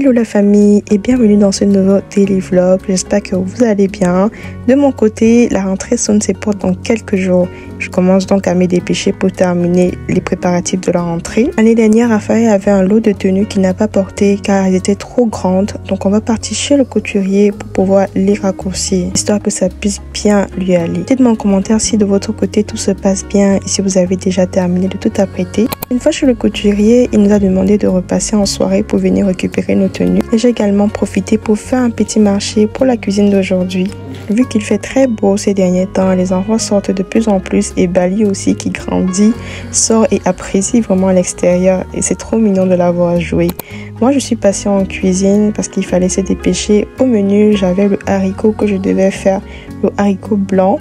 Hello la famille et bienvenue dans ce nouveau daily vlog, j'espère que vous allez bien. De mon côté, la rentrée sonne ses portes dans quelques jours. Je commence donc à me dépêcher pour terminer les préparatifs de la rentrée. L'année dernière, Raphaël avait un lot de tenues qu'il n'a pas porté car elles étaient trop grandes. Donc on va partir chez le couturier pour pouvoir les raccourcir, histoire que ça puisse bien lui aller. Dites-moi en commentaire si de votre côté tout se passe bien et si vous avez déjà terminé de tout apprêter. Une fois chez le couturier, il nous a demandé de repasser en soirée pour venir récupérer nos tenues. Et j'ai également profité pour faire un petit marché pour la cuisine d'aujourd'hui. Vu qu'il fait très beau ces derniers temps, les enfants sortent de plus en plus et Bali aussi qui grandit, sort et apprécie vraiment l'extérieur et c'est trop mignon de la voir jouer. Moi je suis passée en cuisine parce qu'il fallait se dépêcher. Au menu j'avais le haricot que je devais faire, le haricot blanc.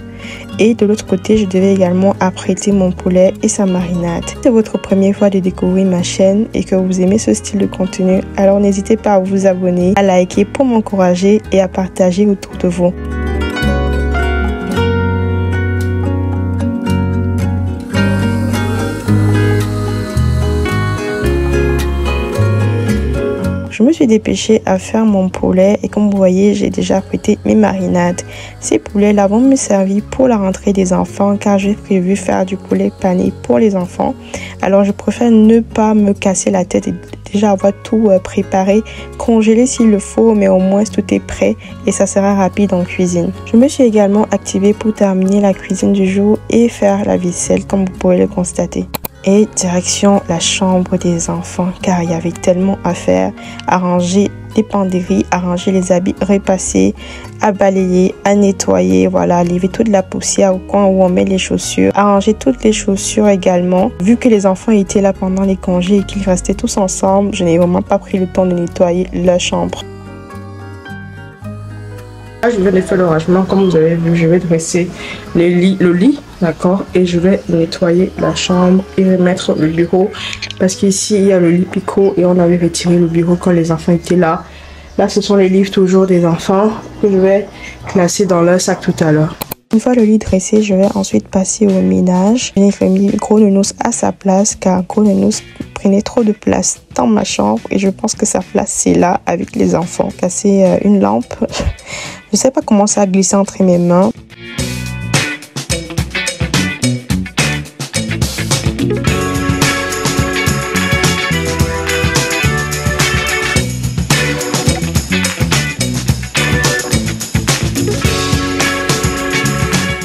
Et de l'autre côté, je devais également apprêter mon poulet et sa marinade. Si c'est votre première fois de découvrir ma chaîne et que vous aimez ce style de contenu, alors n'hésitez pas à vous abonner, à liker pour m'encourager et à partager autour de vous. Je me suis dépêchée à faire mon poulet et comme vous voyez, j'ai déjà apprêté mes marinades. Ces poulets-là vont me servir pour la rentrée des enfants car j'ai prévu faire du poulet pané pour les enfants. Alors je préfère ne pas me casser la tête et déjà avoir tout préparé, congelé s'il le faut, mais au moins tout est prêt et ça sera rapide en cuisine. Je me suis également activée pour terminer la cuisine du jour et faire la vaisselle comme vous pouvez le constater. Et direction la chambre des enfants car il y avait tellement à faire, à ranger les penderies, à ranger les habits, repasser, à balayer, à nettoyer, voilà, lever toute la poussière au coin où on met les chaussures, à ranger toutes les chaussures également. Vu que les enfants étaient là pendant les congés et qu'ils restaient tous ensemble, je n'ai vraiment pas pris le temps de nettoyer leur chambre. Je viens de faire le rangement, comme vous avez vu, je vais dresser le lit, d'accord, et je vais nettoyer la chambre et remettre le bureau parce qu'ici il y a le lit picot et on avait retiré le bureau quand les enfants étaient là. Là ce sont les livres toujours des enfants que je vais classer dans leur sac tout à l'heure. Une fois le lit dressé, je vais ensuite passer au ménage. J'ai remis Gros Nounours à sa place car Gros Nounours prenait trop de place dans ma chambre et je pense que sa place c'est là avec les enfants. Casser une lampe, je sais pas comment ça a glissé entre mes mains.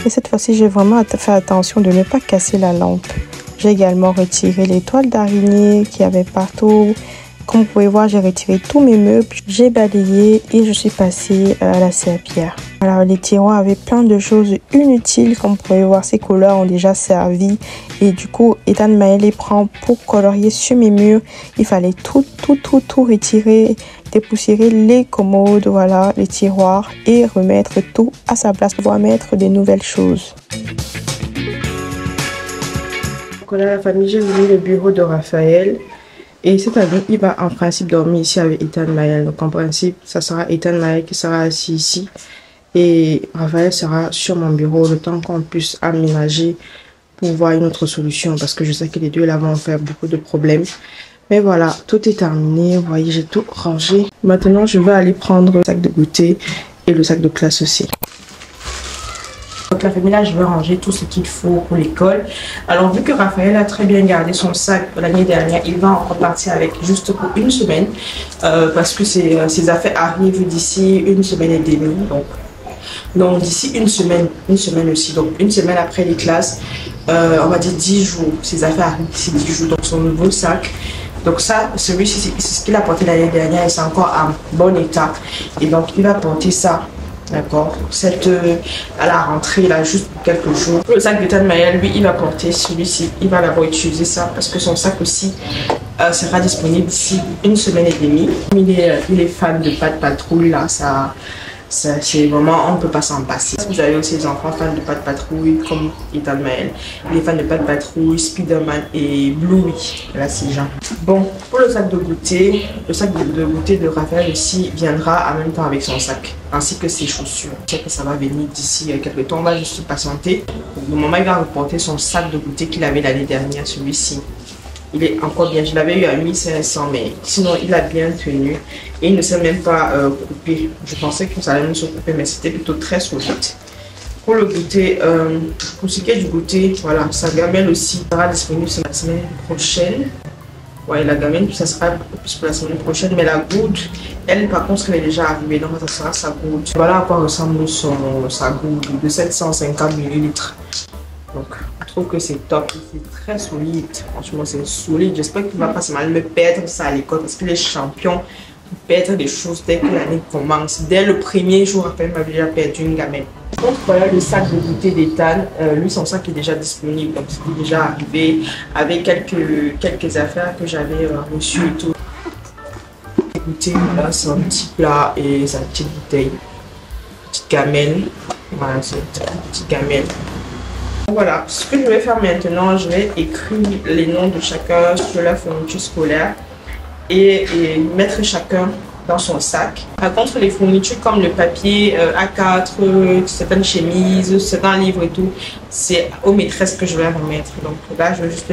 Et cette fois-ci, j'ai vraiment fait attention de ne pas casser la lampe. J'ai également retiré les toiles d'araignée qu'il y avait partout. Comme vous pouvez voir, j'ai retiré tous mes meubles. J'ai balayé et je suis passée à la serpillière. Alors, les tiroirs avaient plein de choses inutiles. Comme vous pouvez voir, ces couleurs ont déjà servi. Et du coup, Ethan Maël les prend pour colorier sur mes murs. Il fallait tout retirer, dépoussiérer les commodes, voilà, les tiroirs et remettre tout à sa place pour mettre des nouvelles choses. Voilà la famille, j'ai vu le bureau de Raphaël. Et cette année, il va en principe dormir ici avec Ethan Maël. Donc en principe, ça sera Ethan Maël qui sera assis ici. Et Raphaël sera sur mon bureau le temps qu'on puisse aménager pour voir une autre solution. Parce que je sais que les deux là vont faire beaucoup de problèmes. Mais voilà, tout est terminé. Vous voyez, j'ai tout rangé. Maintenant, je vais aller prendre le sac de goûter et le sac de classe aussi. Donc la famille là, je vais ranger tout ce qu'il faut pour l'école. Alors vu que Raphaël a très bien gardé son sac l'année dernière, il va encore partir avec juste pour une semaine. Parce que ses affaires arrivent d'ici une semaine et demie. Donc d'ici une semaine aussi. Donc une semaine après les classes, on va dire 10 jours. Ses affaires arrivent d'ici 10 jours. Donc son nouveau sac. Donc ça, celui-ci, c'est ce qu'il a porté l'année dernière et c'est encore en bon état. Et donc il va porter ça. D'accord, à la rentrée, là, juste pour quelques jours. Le sac de Ethan Maël, lui, il va porter celui-ci. Il va d'abord utiliser ça parce que son sac aussi sera disponible d'ici une semaine et demie. Il est fan de Pat' Patrouille, là, c'est vraiment, on ne peut pas s'en passer. Vous avez aussi des enfants fans de Pat' Patrouille comme Ethan Maël. Il est fan de Pat' Patrouille, Spider-Man et Bluey. Là, c'est Jean. Bon, pour le sac de goûter, de Raphaël aussi viendra en même temps avec son sac, ainsi que ses chaussures. Je sais que ça va venir d'ici quelques temps. On va juste patienter. Le moment il va reporter son sac de goûter qu'il avait l'année dernière, celui-ci. il est encore bien. Je l'avais eu à 1500, mais sinon il a bien tenu. Et il ne s'est même pas coupé. Je pensais que ça allait même se couper, mais c'était plutôt très solide. Pour le goûter, pour ce qui est du goûter, voilà, sa gamelle aussi sera disponible la semaine prochaine. Ouais, la gamelle, ça sera beaucoup plus pour la semaine prochaine, mais la goutte, elle, par contre, elle est déjà arrivée, donc ça sera sa goutte. Voilà à quoi ressemble sa goutte de 750 ml. Donc, je trouve que c'est top, c'est très solide. Franchement, c'est solide. J'espère qu'il ne va pas se mal me perdre ça à l'école parce qu'il est champion pour perdre des choses dès que l'année commence. Dès le premier jour, Raphaël m'avait déjà perdu une gamelle. Donc voilà le sac de goûter d'Ethan. Lui, son sac est déjà disponible, donc c'est déjà arrivé avec quelques affaires que j'avais reçues et tout. Goûter, voilà, c'est un petit plat et sa petite bouteille, petite gamelle. Voilà, c'est une petite gamelle. Voilà, ce que je vais faire maintenant, je vais écrire les noms de chacun sur la fourniture scolaire et mettre chacun dans son sac. Par contre, les fournitures comme le papier A4, certaines chemises, certains livres et tout, c'est aux maîtresses que je vais remettre. Donc là, je vais juste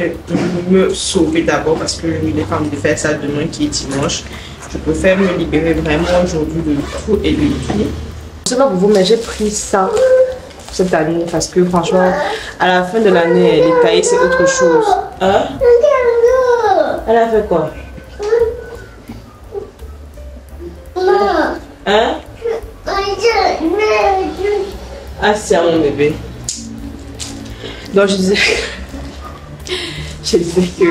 me sauver d'abord parce que je n'ai pas envie de faire ça demain qui est dimanche. Je préfère me libérer vraiment aujourd'hui de tout et de tout. Je sais pas pour vous, mais j'ai pris ça cette année parce que franchement, à la fin de l'année, les cahiers c'est autre chose. Hein? Elle a fait quoi? Hein? Ah, c'est à mon bébé. Donc je disais que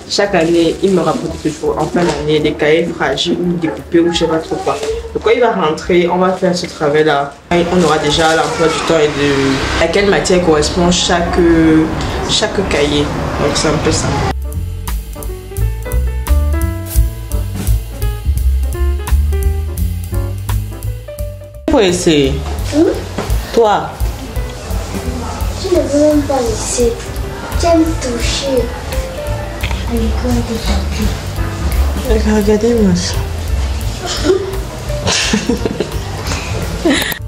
chaque année, il me rapporte toujours en fin d'année des cahiers fragiles ou découpés ou je sais pas trop quoi. Donc quand il va rentrer, on va faire ce travail-là. On aura déjà l'emploi du temps et de à quelle matière correspond chaque cahier. Donc c'est un peu ça. Pour essayer. Toi. Je ne veux même pas laisser. J'aime toucher. Regardez-moi ça.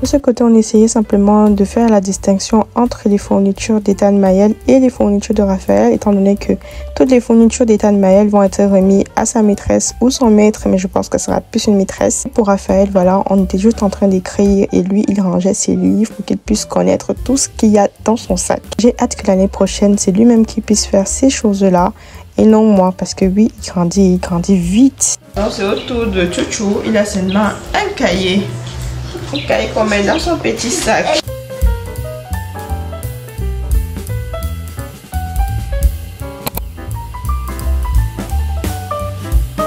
De ce côté, on essayait simplement de faire la distinction entre les fournitures d'Ethan Mayel et les fournitures de Raphaël, étant donné que toutes les fournitures d'Ethan Mayel vont être remises à sa maîtresse ou son maître, mais je pense que ce sera plus une maîtresse. Pour Raphaël, voilà, on était juste en train d'écrire et lui, il rangeait ses livres pour qu'il puisse connaître tout ce qu'il y a dans son sac. J'ai hâte que l'année prochaine, c'est lui-même qui puisse faire ces choses-là et non moi, parce que oui, il grandit vite. Donc c'est au tour de Chouchou, il a seulement un cahier. Un cahier qu'on met dans son petit sac.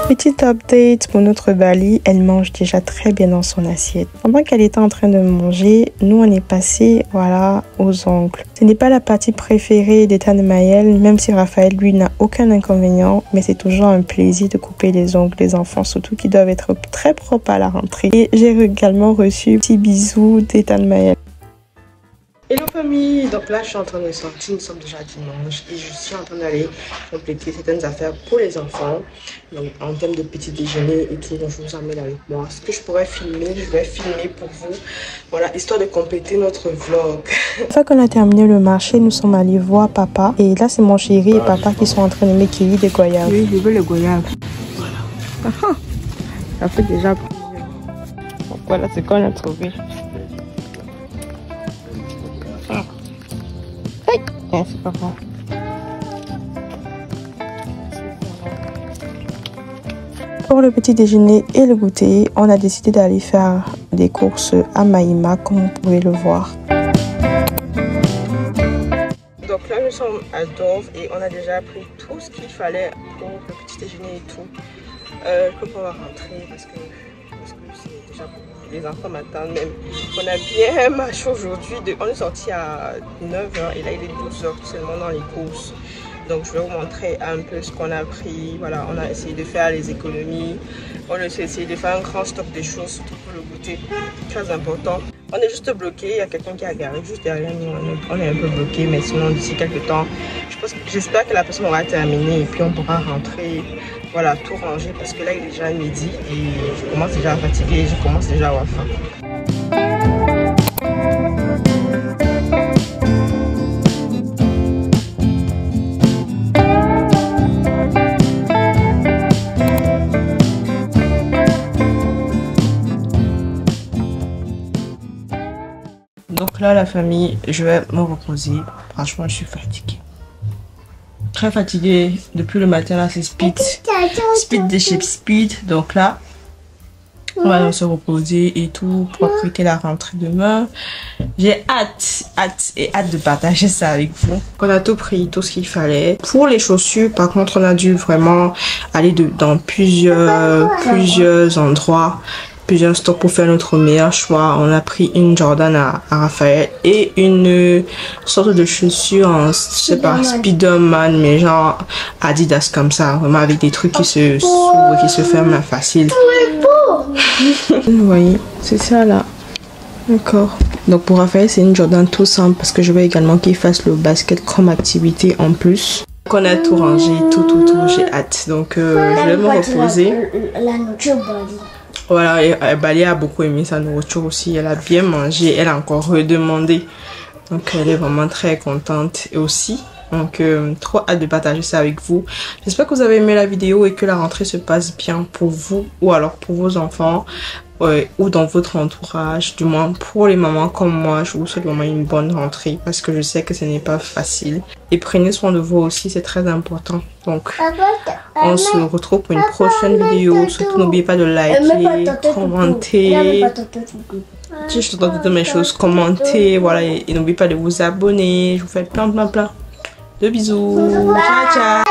Petite update pour notre Bali, elle mange déjà très bien dans son assiette. Pendant qu'elle était en train de manger, nous on est passé voilà aux ongles. Ce n'est pas la partie préférée d'Ethan Mayel, même si Raphaël lui n'a aucun inconvénient, mais c'est toujours un plaisir de couper les ongles des enfants, surtout qu'ils doivent être très propres à la rentrée. Et j'ai également reçu un petit bisou d'Ethan Mayel. Hello famille, donc là je suis en train de sortir, nous sommes déjà dimanche et je suis en train d'aller compléter certaines affaires pour les enfants. Donc en termes de petit déjeuner et tout, donc je vous emmène avec moi. Ce que je pourrais filmer, je vais filmer pour vous, voilà, histoire de compléter notre vlog. Une fois qu'on a terminé le marché, nous sommes allés voir papa et là c'est mon chéri et papa qui sont en train de m'écueillir des goyaves. Oui, je veux les goyaves. Voilà. Ça fait déjà plusieurs. Donc voilà ce qu'on a trouvé. C'est pas bon. Pour le petit déjeuner et le goûter, on a décidé d'aller faire des courses à Mahima, comme vous pouvez le voir. Donc là, nous sommes à Dove et on a déjà pris tout ce qu'il fallait pour le petit déjeuner et tout. Je peux pas rentrer parce que c'est déjà beaucoup. Les enfants m'attendent même. On a bien marché aujourd'hui. On est sorti à 9h et là il est 12h seulement dans les courses. Donc je vais vous montrer un peu ce qu'on a pris. Voilà, on a essayé de faire les économies. On a essayé de faire un grand stock de choses, surtout pour le goûter. Très important. On est juste bloqué. Il y a quelqu'un qui a garé juste derrière nous. On est un peu bloqué, mais sinon d'ici quelques temps, j'espère que la personne aura terminé et puis on pourra rentrer. Voilà, tout ranger parce que là il est déjà midi et je commence déjà à fatiguer, je commence déjà à avoir faim. Donc là, la famille, je vais me reposer. Franchement, je suis fatiguée. Très fatiguée. Depuis le matin, là, c'est speed. Speed de chez Speed. Donc là, on va se reposer et tout pour préparer la rentrée demain. J'ai hâte de partager ça avec vous. On a tout pris, tout ce qu'il fallait. Pour les chaussures, par contre, on a dû vraiment aller dans plusieurs endroits, plusieurs stocks pour faire notre meilleur choix. On a pris une Jordan à Raphaël et une sorte de chaussure en, je sais pas, Spiderman, mais genre Adidas comme ça, vraiment avec des trucs qui se s'ouvrent et qui se ferment facile. Vous voyez, c'est ça là. D'accord. Donc pour Raphaël, c'est une Jordan tout simple parce que je veux également qu'il fasse le basket comme activité en plus. Donc on a tout rangé, tout, j'ai hâte. Donc je vais me reposer. La nourriture Voilà, et Bali a beaucoup aimé sa nourriture aussi. Elle a bien mangé, elle a encore redemandé. Donc elle est vraiment très contente et aussi. Donc trop hâte de partager ça avec vous. J'espère que vous avez aimé la vidéo et que la rentrée se passe bien pour vous ou alors pour vos enfants ou dans votre entourage. Du moins pour les mamans comme moi, je vous souhaite vraiment une bonne rentrée parce que je sais que ce n'est pas facile. Et prenez soin de vous aussi, c'est très important. Donc on se retrouve pour une prochaine vidéo. Surtout n'oubliez pas de liker, commenter. Si je t'entends toutes mes choses, commentez, voilà, et n'oubliez pas de vous abonner. Je vous fais plein de bisous. Ciao, ciao.